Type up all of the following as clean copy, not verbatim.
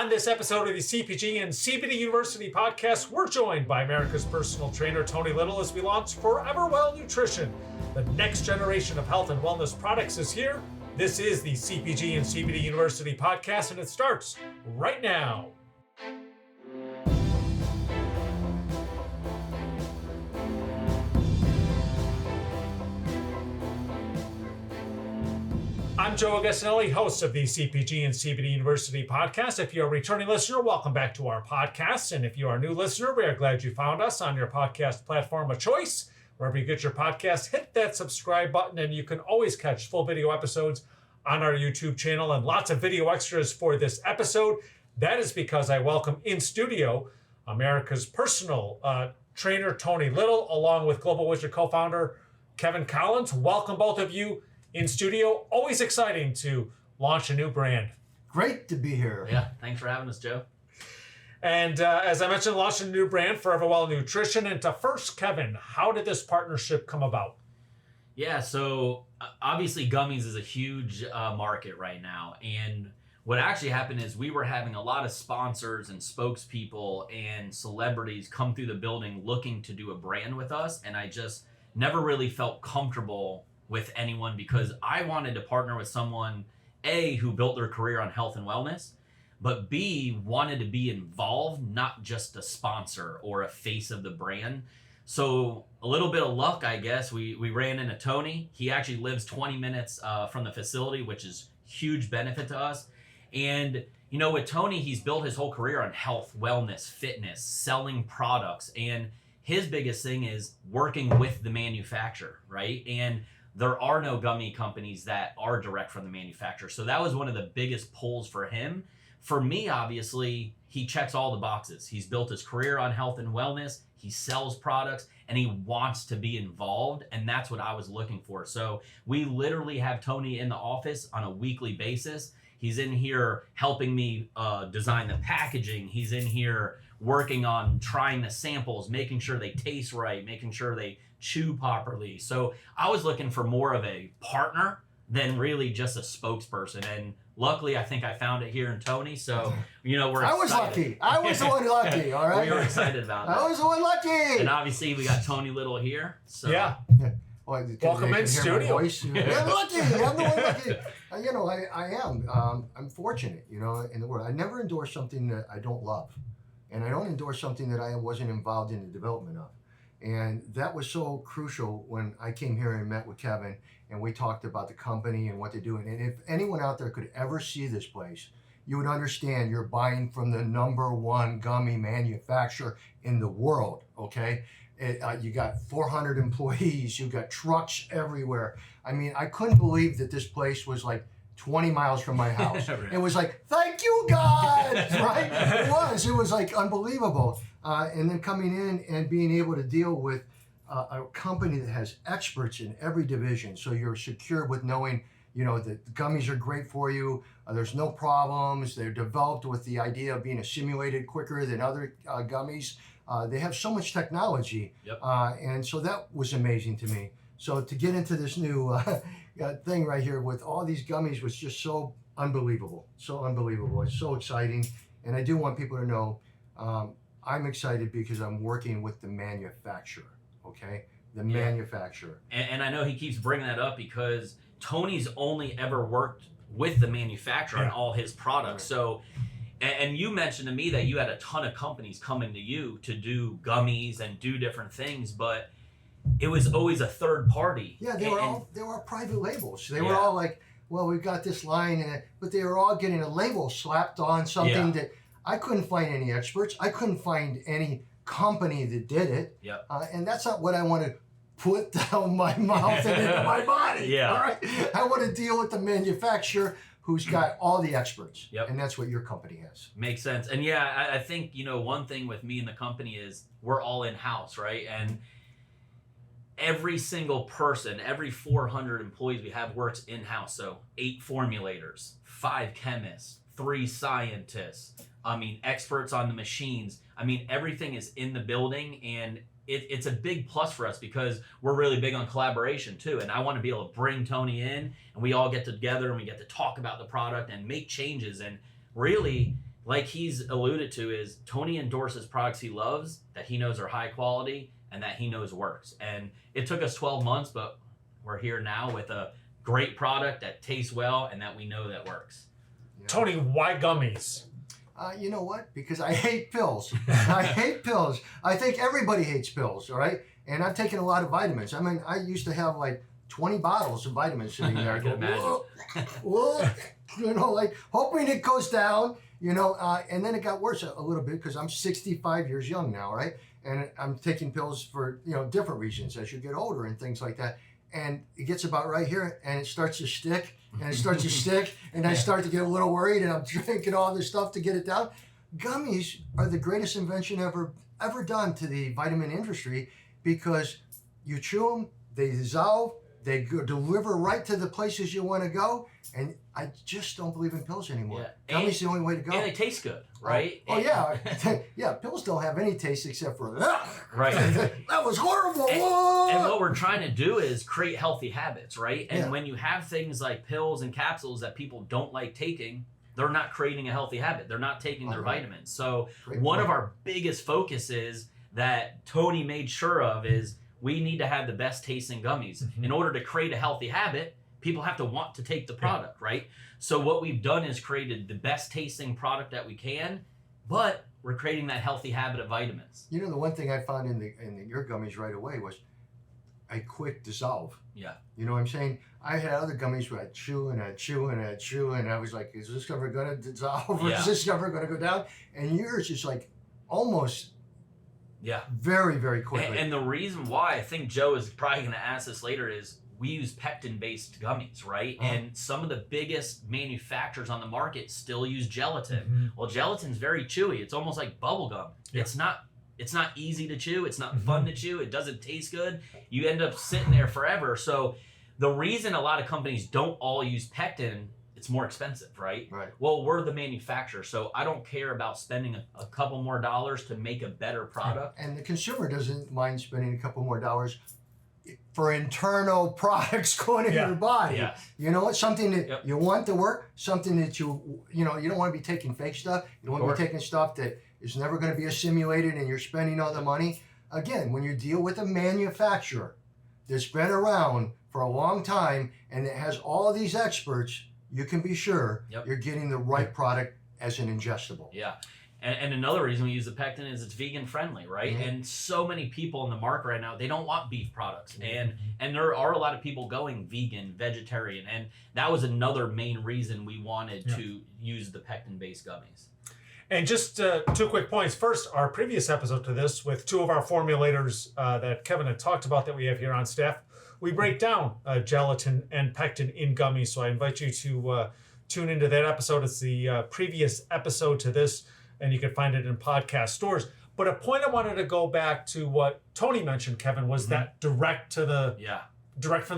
On this episode of the CPG and CBD University podcast, we're joined by America's personal trainer, Tony Little, as we launch Forever Well Nutrition. The next generation of health and wellness products is here. This is the CPG and CBD University podcast, and it starts right now. I'm Joe Augustinelli, host of the CPG and CBD University podcast. If you're a returning listener, welcome back to our podcast. And if you are a new listener, we are glad you found us on your podcast platform of choice. Wherever you get your podcast, hit that subscribe button, and you can always catch full video episodes on our YouTube channel and lots of video extras for this episode. That is because I welcome in studio America's personal trainer, Tony Little, along with Global Wizard co-founder Kevin Collins. Welcome, both of you, in studio. Always exciting to launch a new brand. Great to be here. Yeah, thanks for having us, Joe. And as I mentioned, launching a new brand, Forever Well Nutrition. And to first, Kevin, how did this partnership come about? Yeah, so obviously Gummies is a huge market right now. And what actually happened is we were having a lot of sponsors and spokespeople and celebrities come through the building looking to do a brand with us. And I just never really felt comfortable with anyone because I wanted to partner with someone, A, who built their career on health and wellness, but B, wanted to be involved, not just a sponsor or a face of the brand. So a little bit of luck, I guess. We ran into Tony. He actually lives 20 minutes from the facility, which is huge benefit to us. And you know, with Tony, he's built his whole career on health, wellness, fitness, selling products. And his biggest thing is working with the manufacturer, right? And there are no gummy companies that are direct from the manufacturer. So that was one of the biggest pulls for him. For me, obviously, he checks all the boxes. He's built his career on health and wellness. He sells products and he wants to be involved. And that's what I was looking for. So we literally have Tony in the office on a weekly basis. He's in here helping me design the packaging. He's in here working on trying the samples, making sure they taste right, making sure they chew properly. So I was looking for more of a partner than really just a spokesperson. And luckily, I think I found it here in Tony. So, you know, we're excited. I was lucky. I was the one lucky, all right? We were excited about that. I was the one lucky. And obviously, we got Tony Little here. So. Yeah. Well, welcome in studio. I'm lucky. I'm the one lucky. You know, I am. I'm fortunate, you know, in the world. I never endorse something that I don't love. And I don't endorse something that I wasn't involved in the development of. And that was so crucial when I came here and met with Kevin and we talked about the company and what they're doing. And if anyone out there could ever see this place, you would understand you're buying from the #1 gummy manufacturer in the world, okay? You got 400 employees, you got trucks everywhere. I mean, I couldn't believe that this place was like 20 miles from my house. It was like, thank you, God, right? It was like unbelievable. And then coming in and being able to deal with a company that has experts in every division. So you're secure with knowing, you know, that the gummies are great for you. There's no problems. They're developed with the idea of being assimilated quicker than other gummies. They have so much technology. Yep. And so that was amazing to me. So to get into this new thing right here with all these gummies was just so unbelievable. So unbelievable. It's so exciting. And I do want people to know I'm excited because I'm working with the manufacturer, okay? The manufacturer. And I know he keeps bringing that up because Tony's only ever worked with the manufacturer on all his products. So, and you mentioned to me that you had a ton of companies coming to you to do gummies and do different things, but it was always a third party. Yeah, they were all private labels. They were all like, well, we've got this line, but they were all getting a label slapped on something that I couldn't find any experts. I couldn't find any company that did it. Yep. And that's not what I want to put down my mouth and into my body. Yeah. All right. I want to deal with the manufacturer who's got all the experts. Yep. And that's what your company has. Makes sense. And yeah, I think, you know, one thing with me and the company is we're all in-house, right? And every single person, every 400 employees we have works in-house. So 8 formulators, 5 chemists, 3 scientists, experts on the machines. Everything is in the building, and it's a big plus for us because we're really big on collaboration too. And I want to be able to bring Tony in and we all get together and we get to talk about the product and make changes. And really, like he's alluded to, is Tony endorses products he loves, that he knows are high quality, and that he knows works. And it took us 12 months, but we're here now with a great product that tastes well and that we know that works. Yeah. Tony, why gummies? You know what? Because I hate pills. I hate pills. I think everybody hates pills, all right? And I've taken a lot of vitamins. I mean, I used to have like 20 bottles of vitamins sitting there. I can imagine. Whoa, you know, like hoping it goes down, you know, and then it got worse a little bit because I'm 65 years young now, right? And I'm taking pills for, you know, different reasons as you get older and things like that. And it gets about right here and it starts to stick and it starts to stick and I start to get a little worried and I'm drinking all this stuff to get it down. Gummies are the greatest invention ever done to the vitamin industry because you chew them, they dissolve, they deliver right to the places you want to go. And I just don't believe in pills anymore. Yeah. Gummies the only way to go. And they taste good, right? Oh yeah. Yeah, pills don't have any taste except for Right. that was horrible. And what we're trying to do is create healthy habits, right? And Yeah. when you have things like pills and capsules that people don't like taking, they're not creating a healthy habit. They're not taking their vitamins. So Great one point. of our biggest focuses that Tony made sure of is we need to have the best tasting gummies. Mhm. In order to create a healthy habit, people have to want to take the product, right? So what we've done is created the best tasting product that we can, but we're creating that healthy habit of vitamins. You know, the one thing I found in your gummies right away was a quick dissolve. Yeah. You know what I'm saying? I had other gummies where I'd chew and I'd chew and I'd chew and I was like, is this ever going to dissolve or Yeah. is this ever going to go down? And yours is like almost Yeah. very, very quickly. And the reason why I think Joe is probably going to ask this later is we use pectin-based gummies, right? Uh-huh. And some of the biggest manufacturers on the market still use gelatin. Mhm. Well, gelatin's very chewy. It's almost like bubble gum. Yeah. It's not easy to chew. It's not Mhm. fun to chew. It doesn't taste good. You end up sitting there forever. So the reason a lot of companies don't all use pectin, it's more expensive, right? Right. Well, we're the manufacturer, so I don't care about spending a couple more dollars to make a better product. And the consumer doesn't mind spending a couple more dollars for internal products going into Yeah. your body. Yeah. You know, it's something that Yep. you want to work, something that you know, you don't want to be taking fake stuff. You don't want to Sure. be taking stuff that is never going to be assimilated and you're spending all the money. Again, when you deal with a manufacturer that's been around for a long time and that has all these experts, you can be sure Yep. you're getting the right product as an ingestible. Yeah. And another reason we use the pectin is it's vegan friendly, right? Mhm. And so many people in the market right now, they don't want beef products. And there are a lot of people going vegan, vegetarian. And that was another main reason we wanted Yeah. to use the pectin-based gummies. And just 2 quick points. First, our previous episode to this with 2 of our formulators that Kevin had talked about that we have here on staff, we break down gelatin and pectin in gummies. So I invite you to tune into that episode. It's the previous episode to this, and you can find it in podcast stores. But a point I wanted to go back to what Tony mentioned, Kevin, was that direct from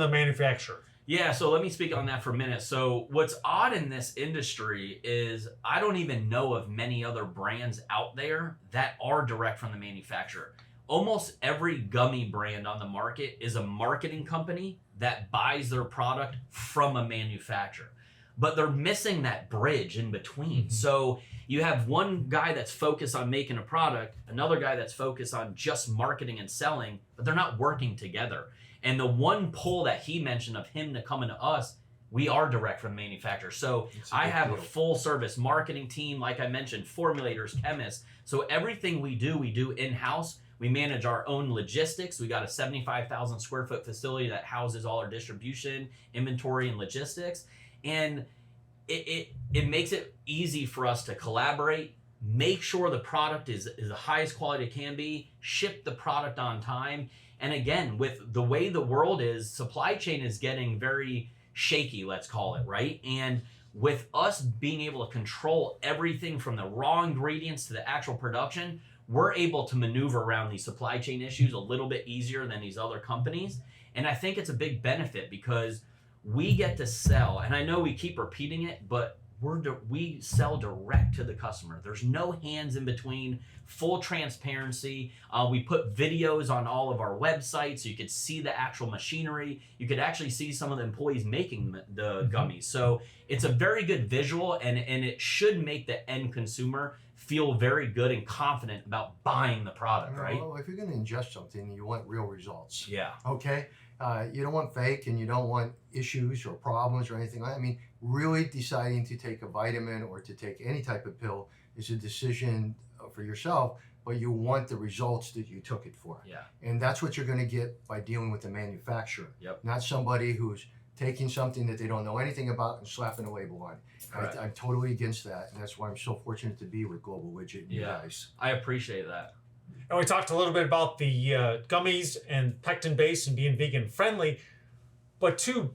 the manufacturer. Yeah, so let me speak on that for a minute. So what's odd in this industry is I don't even know of many other brands out there that are direct from the manufacturer. Almost every gummy brand on the market is a marketing company that buys their product from a manufacturer. But they're missing that bridge in between. Mhm. So you have one guy that's focused on making a product, another guy that's focused on just marketing and selling, but they're not working together. And the one pull that he mentioned of him to coming to us, we are direct from the manufacturer. So It's a I big have a deal. full service marketing team, like I mentioned, formulators, chemists. So everything we do in-house. We manage our own logistics. We got a 75,000 square foot facility that houses all our distribution, inventory, and logistics. And it makes it easy for us to collaborate, make sure the product is the highest quality it can be, ship the product on time. And again, with the way the world is, supply chain is getting very shaky, let's call it, right? And with us being able to control everything from the raw ingredients to the actual production, we're able to maneuver around these supply chain issues a little bit easier than these other companies. And I think it's a big benefit because we get to sell, and I know we keep repeating it, but we sell direct to the customer. There's no hands in between, full transparency. We put videos on all of our websites so you could see the actual machinery. You could actually see some of the employees making the gummies. So it's a very good visual, and it should make the end consumer feel very good and confident about buying the product, right? Well, if you're going to ingest something, you want real results. Yeah. Okay? You don't want fake, and you don't want issues or problems or anything like that. I mean, really deciding to take a vitamin or to take any type of pill is a decision for yourself, but you want the results that you took it for. Yeah. And that's what you're going to get by dealing with the manufacturer. Yep. Not somebody who's taking something that they don't know anything about and slapping a label on. I'm totally against that, and that's why I'm so fortunate to be with Global Widget and you guys. I appreciate that. And we talked a little bit about the gummies and pectin-based and being vegan friendly, but two,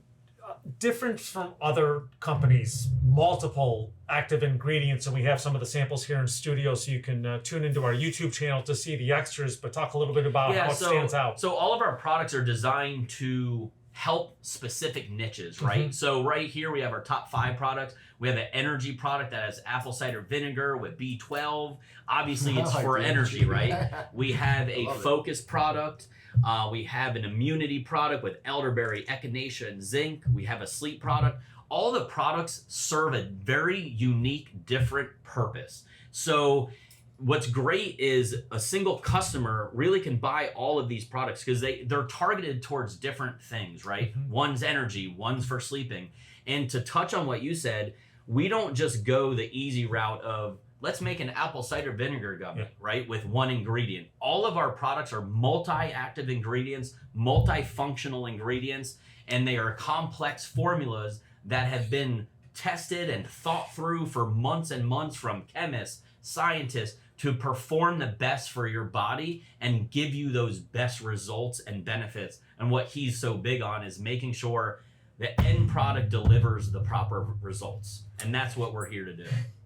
different from other companies, multiple active ingredients, and we have some of the samples here in studio, so you can tune into our YouTube channel to see the extras, but talk a little bit about how it stands out. So all of our products are designed to help specific niches, right? So right here we have our top 5 products. We have an energy product that has apple cider vinegar with B12. Obviously it's for energy, right? We have a focus product. We have an immunity product with elderberry, echinacea, and zinc. We have a sleep product. All the products serve a very unique, different purpose. So what's great is a single customer really can buy all of these products because they're targeted towards different things, right? One's energy, one's for sleeping. And to touch on what you said, we don't just go the easy route of let's make an apple cider vinegar gummy, right? With one ingredient. All of our products are multi-active ingredients, multifunctional ingredients, and they are complex formulas that have been tested and thought through for months and months from chemists, scientists, to perform the best for your body and give you those best results and benefits. And what he's so big on is making sure the end product delivers the proper results. And that's what we're here to do.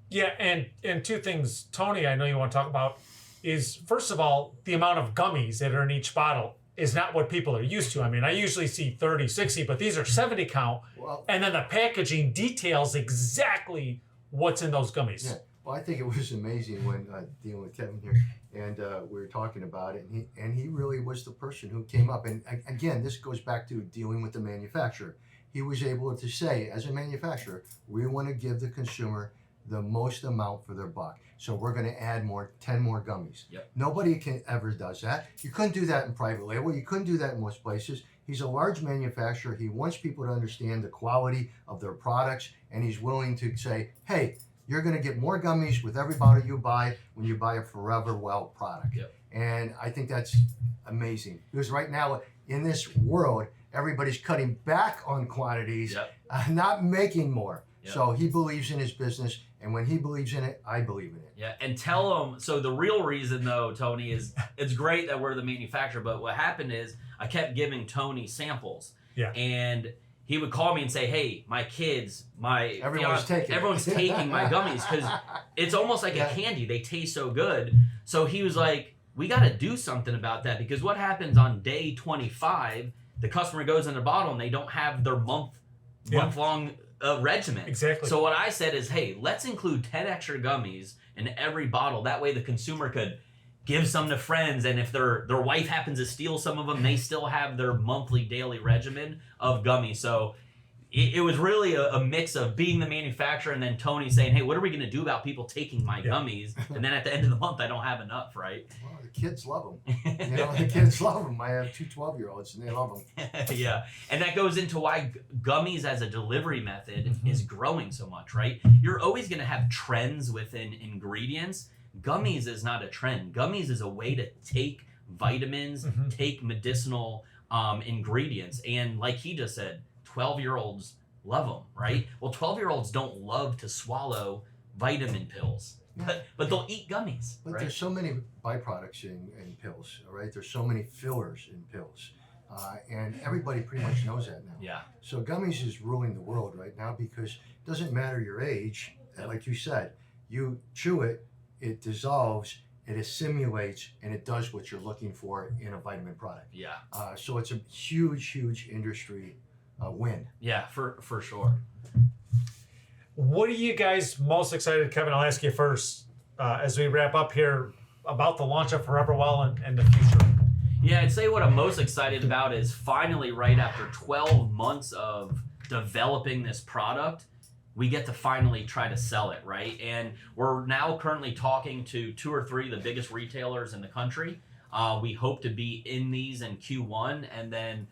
Yeah, and two things, Tony, I know you want to talk about is, first of all, the amount of gummies that are in each bottle is not what people are used to. I mean, I usually see 30, 60, but these are 70 count. Well, and then the packaging details exactly what's in those gummies. Yeah. Well, I think it was amazing when dealing with Kevin here, and we were talking about it, and he really was the person who came up. And again, this goes back to dealing with the manufacturer. He was able to say, as a manufacturer, we want to give the consumer the most amount for their buck. So we're going to add 10 more gummies. Yep. Nobody ever does that. You couldn't do that in private label. You couldn't do that in most places. He's a large manufacturer. He wants people to understand the quality of their products, and he's willing to say, hey, you're going to get more gummies with every bottle you buy when you buy a Forever Well product. Yep. And I think that's amazing. Because right now, in this world, everybody's cutting back on quantities, not making more. Yep. So he believes in his business, and when he believes in it, I believe in it. Yeah, and tell him, so the real reason though, Tony, is it's great that we're the manufacturer, but what happened is I kept giving Tony samples. Yeah. And he would call me and say, hey, my kids, everyone's taking my gummies because it's almost like a candy. They taste so good. So he was like, we got to do something about that, because what happens on day 25, the customer goes in their bottle and they don't have their month-long regimen. Exactly. So what I said is, hey, let's include 10 extra gummies in every bottle. That way the consumer could give some to friends, and if their wife happens to steal some of them, they still have their monthly, daily regimen of gummies. So it was really a mix of being the manufacturer and then Tony saying, hey, what are we going to do about people taking my gummies? And then at the end of the month, I don't have enough, right? Well, the kids love them. The kids love them. I have 2 12-year-olds, and they love them. Yeah. And that goes into why gummies as a delivery method is growing so much, right? You're always going to have trends within ingredients. Gummies is not a trend. Gummies is a way to take vitamins, take medicinal ingredients. And like he just said, 12-year-olds love them, right? Well, 12-year-olds don't love to swallow vitamin pills, but they'll eat gummies. But there's so many byproducts in pills, all right? There's so many fillers in pills. And everybody pretty much knows that now. Yeah. So gummies is ruling the world right now, because it doesn't matter your age. Like you said, you chew it, it dissolves, it assimilates, and it does what you're looking for in a vitamin product. Yeah. So it's a huge, huge industry win. Yeah, for sure. What are you guys most excited, Kevin? I'll ask you first as we wrap up here about the launch of Forever Well and the future. Yeah, I'd say what I'm most excited about is finally, right after 12 months of developing this product, we get to finally try to sell it, right? And we're now currently talking to 2 or 3 of the biggest retailers in the country. We hope to be in these in Q1, and then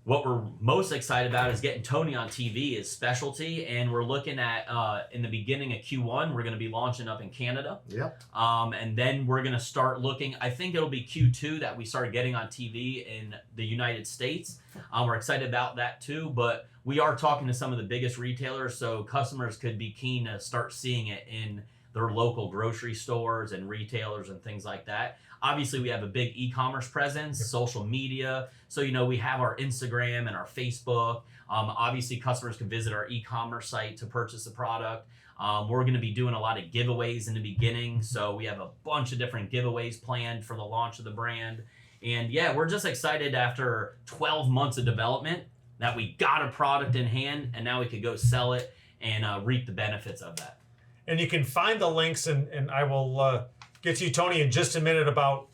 what we're most excited about is getting Tony on TV as specialty, and we're looking at in the beginning of Q1, we're going to be launching up in Canada. Yep. And then we're going to start looking, I think it'll be Q2 that we start getting on TV in the United States. We're excited about that too, but we are talking to some of the biggest retailers, so customers could be keen to start seeing it in their local grocery stores and retailers and things like that. Obviously, we have a big e-commerce presence, social media. So, we have our Instagram and our Facebook. Obviously, customers can visit our e-commerce site to purchase the product. We're going to be doing a lot of giveaways in the beginning. So we have a bunch of different giveaways planned for the launch of the brand. And yeah, we're just excited after 12 months of development that we got a product in hand and now we could go sell it and reap the benefits of that. And you can find the links, and I will get to you, Tony, in just a minute about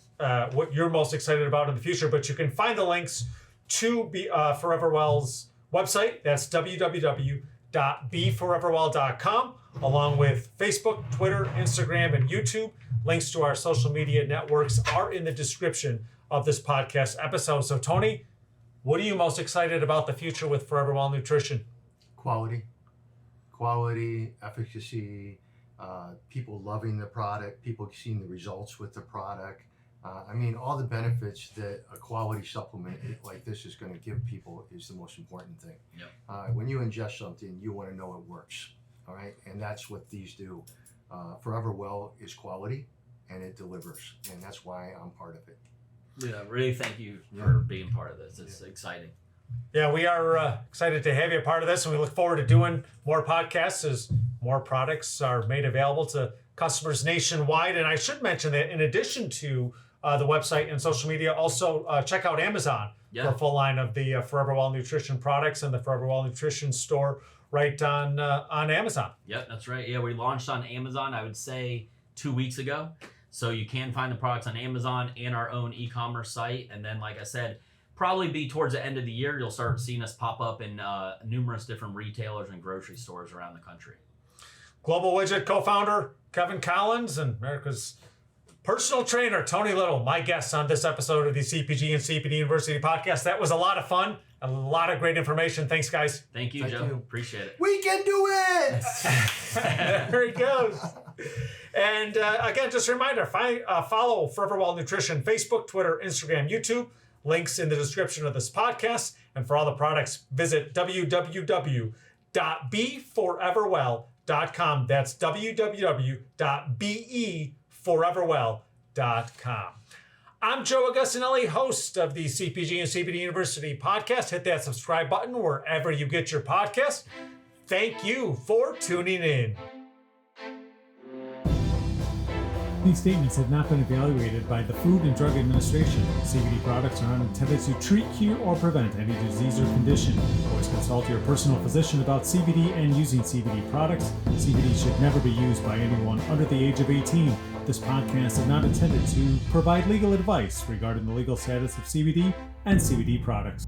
what you're most excited about in the future. But you can find the links to Forever Well's website. That's www.beforeverwell.com, along with Facebook, Twitter, Instagram, and YouTube. Links to our social media networks are in the description of this podcast episode. So, Tony, what are you most excited about the future with Forever Well Nutrition? Quality, efficacy, people loving the product, people seeing the results with the product. All the benefits that a quality supplement like this is going to give people is the most important thing. Yep. When you ingest something, you want to know it works, all right? And that's what these do. Forever Well is quality, and it delivers, and that's why I'm part of it. Yeah, really thank you for being part of this. It's exciting. Yeah, we are excited to have you a part of this, and we look forward to doing more podcasts as more products are made available to customers nationwide. And I should mention that in addition to the website and social media, also check out Amazon for a full line of the Forever Well Nutrition products and the Forever Well Nutrition store right on Amazon. Yep, that's right. Yeah, we launched on Amazon, I would say 2 weeks ago. So you can find the products on Amazon and our own e-commerce site. And then, like I said, probably be towards the end of the year, you'll start seeing us pop up in numerous different retailers and grocery stores around the country. Global Widget co-founder Kevin Collins and America's personal trainer Tony Little, my guests on this episode of the CPG and CBD University podcast. That was a lot of fun, a lot of great information. Thanks, guys. Thank you, Joe. Appreciate it. We can do it! There he goes. And again, just a reminder, follow Forever Well Nutrition, Facebook, Twitter, Instagram, YouTube. Links in the description of this podcast. And for all the products, visit www.beforeverwell.com. That's www.beforeverwell.com. I'm Joe Augustinelli, host of the CPG and CBD University podcast. Hit that subscribe button wherever you get your podcast. Thank you for tuning in. These statements have not been evaluated by the Food and Drug Administration. CBD products are not intended to treat, cure, or prevent any disease or condition. Always consult your personal physician about CBD and using CBD products. CBD should never be used by anyone under the age of 18. This podcast is not intended to provide legal advice regarding the legal status of CBD and CBD products.